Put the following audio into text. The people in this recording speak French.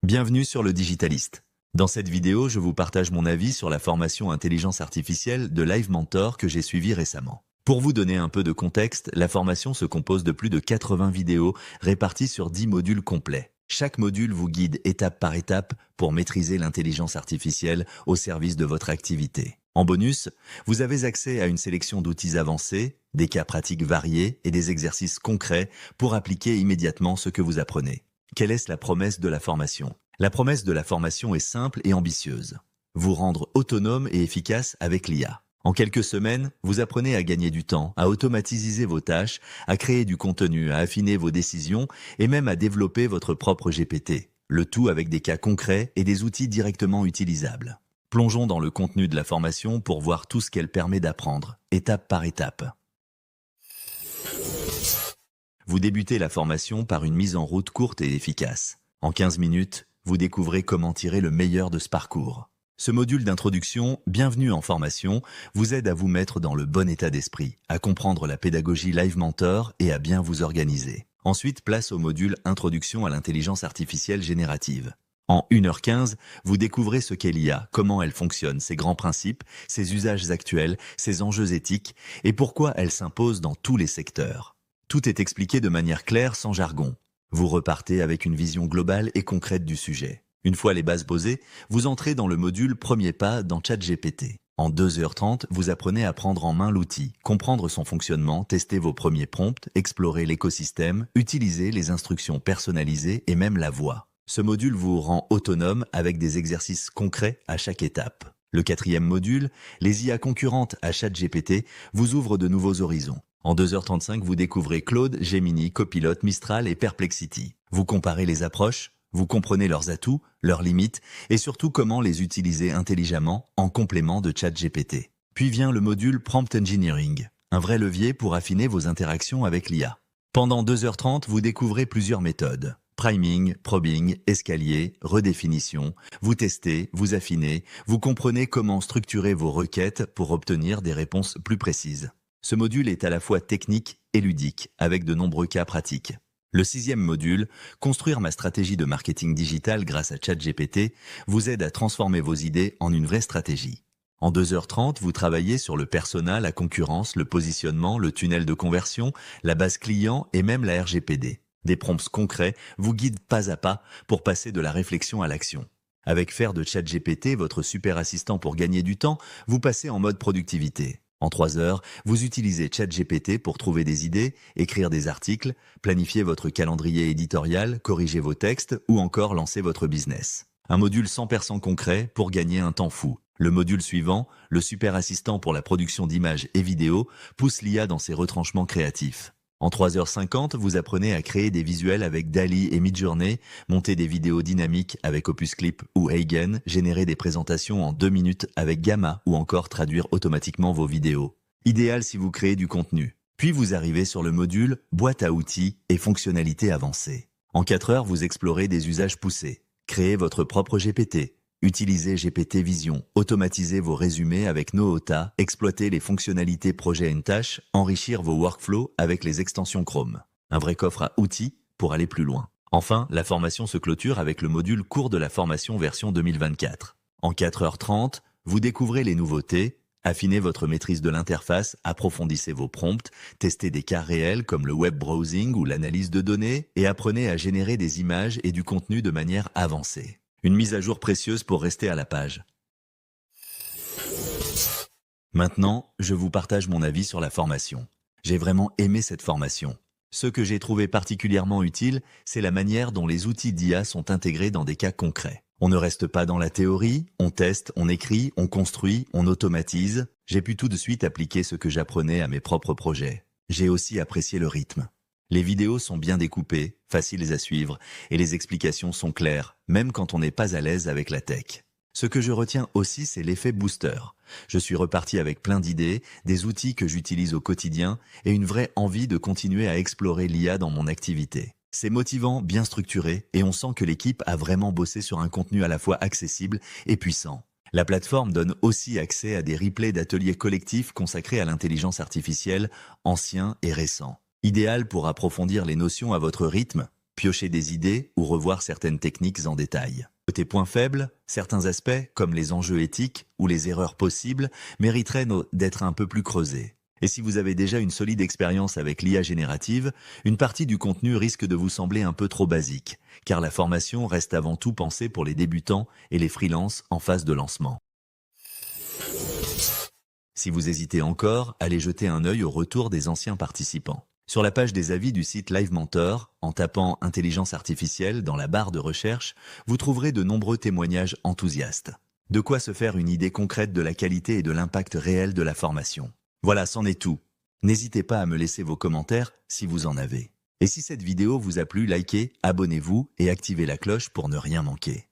Bienvenue sur le Digitaliste. Dans cette vidéo, je vous partage mon avis sur la formation intelligence artificielle de Live Mentor que j'ai suivie récemment. Pour vous donner un peu de contexte, la formation se compose de plus de 80 vidéos réparties sur 10 modules complets. Chaque module vous guide étape par étape pour maîtriser l'intelligence artificielle au service de votre activité. En bonus, vous avez accès à une sélection d'outils avancés, des cas pratiques variés et des exercices concrets pour appliquer immédiatement ce que vous apprenez. Quelle est la promesse de la formation? La promesse de la formation est simple et ambitieuse. Vous rendre autonome et efficace avec l'IA. En quelques semaines, vous apprenez à gagner du temps, à automatiser vos tâches, à créer du contenu, à affiner vos décisions et même à développer votre propre GPT. Le tout avec des cas concrets et des outils directement utilisables. Plongeons dans le contenu de la formation pour voir tout ce qu'elle permet d'apprendre, étape par étape. Vous débutez la formation par une mise en route courte et efficace. En 15 minutes, vous découvrez comment tirer le meilleur de ce parcours. Ce module d'introduction, Bienvenue en formation, vous aide à vous mettre dans le bon état d'esprit, à comprendre la pédagogie Live Mentor et à bien vous organiser. Ensuite, place au module Introduction à l'intelligence artificielle générative. En 1h15, vous découvrez ce qu'est l'IA, comment elle fonctionne, ses grands principes, ses usages actuels, ses enjeux éthiques et pourquoi elle s'impose dans tous les secteurs. Tout est expliqué de manière claire, sans jargon. Vous repartez avec une vision globale et concrète du sujet. Une fois les bases posées, vous entrez dans le module Premier pas dans ChatGPT. En 2h30, vous apprenez à prendre en main l'outil, comprendre son fonctionnement, tester vos premiers prompts, explorer l'écosystème, utiliser les instructions personnalisées et même la voix. Ce module vous rend autonome avec des exercices concrets à chaque étape. Le 4e module, les IA concurrentes à ChatGPT, vous ouvre de nouveaux horizons. En 2h35, vous découvrez Claude, Gemini, Copilot, Mistral et Perplexity. Vous comparez les approches, vous comprenez leurs atouts, leurs limites et surtout comment les utiliser intelligemment en complément de ChatGPT. Puis vient le module Prompt Engineering, un vrai levier pour affiner vos interactions avec l'IA. Pendant 2h30, vous découvrez plusieurs méthodes. Priming, probing, escalier, redéfinition. Vous testez, vous affinez, vous comprenez comment structurer vos requêtes pour obtenir des réponses plus précises. Ce module est à la fois technique et ludique, avec de nombreux cas pratiques. Le 6e module, Construire ma stratégie de marketing digital grâce à ChatGPT, vous aide à transformer vos idées en une vraie stratégie. En 2h30, vous travaillez sur le persona, la concurrence, le positionnement, le tunnel de conversion, la base client et même la RGPD. Des prompts concrets vous guident pas à pas pour passer de la réflexion à l'action. Avec faire de ChatGPT votre super assistant pour gagner du temps, vous passez en mode productivité. En 3 heures, vous utilisez ChatGPT pour trouver des idées, écrire des articles, planifier votre calendrier éditorial, corriger vos textes ou encore lancer votre business. Un module 100% concret pour gagner un temps fou. Le module suivant, le super assistant pour la production d'images et vidéos, pousse l'IA dans ses retranchements créatifs. En 3h50, vous apprenez à créer des visuels avec DALL-E et Midjourney, monter des vidéos dynamiques avec Opus Clip ou Eigen, générer des présentations en 2 minutes avec Gamma ou encore traduire automatiquement vos vidéos. Idéal si vous créez du contenu. Puis vous arrivez sur le module Boîte à outils et fonctionnalités avancées. En 4 heures, vous explorez des usages poussés. Créez votre propre GPT. Utilisez GPT Vision, automatisez vos résumés avec Noota, exploitez les fonctionnalités projet tâche, enrichir vos workflows avec les extensions Chrome. Un vrai coffre à outils pour aller plus loin. Enfin, la formation se clôture avec le module cours de la formation version 2024. En 4h30, vous découvrez les nouveautés, affinez votre maîtrise de l'interface, approfondissez vos prompts, testez des cas réels comme le web browsing ou l'analyse de données et apprenez à générer des images et du contenu de manière avancée. Une mise à jour précieuse pour rester à la page. Maintenant, je vous partage mon avis sur la formation. J'ai vraiment aimé cette formation. Ce que j'ai trouvé particulièrement utile, c'est la manière dont les outils d'IA sont intégrés dans des cas concrets. On ne reste pas dans la théorie, on teste, on écrit, on construit, on automatise. J'ai pu tout de suite appliquer ce que j'apprenais à mes propres projets. J'ai aussi apprécié le rythme. Les vidéos sont bien découpées, faciles à suivre, et les explications sont claires, même quand on n'est pas à l'aise avec la tech. Ce que je retiens aussi, c'est l'effet booster. Je suis reparti avec plein d'idées, des outils que j'utilise au quotidien, et une vraie envie de continuer à explorer l'IA dans mon activité. C'est motivant, bien structuré, et on sent que l'équipe a vraiment bossé sur un contenu à la fois accessible et puissant. La plateforme donne aussi accès à des replays d'ateliers collectifs consacrés à l'intelligence artificielle, anciens et récents. Idéal pour approfondir les notions à votre rythme, piocher des idées ou revoir certaines techniques en détail. Côté points faibles, certains aspects, comme les enjeux éthiques ou les erreurs possibles, mériteraient d'être un peu plus creusés. Et si vous avez déjà une solide expérience avec l'IA générative, une partie du contenu risque de vous sembler un peu trop basique, car la formation reste avant tout pensée pour les débutants et les freelances en phase de lancement. Si vous hésitez encore, allez jeter un œil au retour des anciens participants. Sur la page des avis du site Live Mentor, en tapant intelligence artificielle dans la barre de recherche, vous trouverez de nombreux témoignages enthousiastes. De quoi se faire une idée concrète de la qualité et de l'impact réel de la formation. Voilà, c'en est tout. N'hésitez pas à me laisser vos commentaires si vous en avez. Et si cette vidéo vous a plu, likez, abonnez-vous et activez la cloche pour ne rien manquer.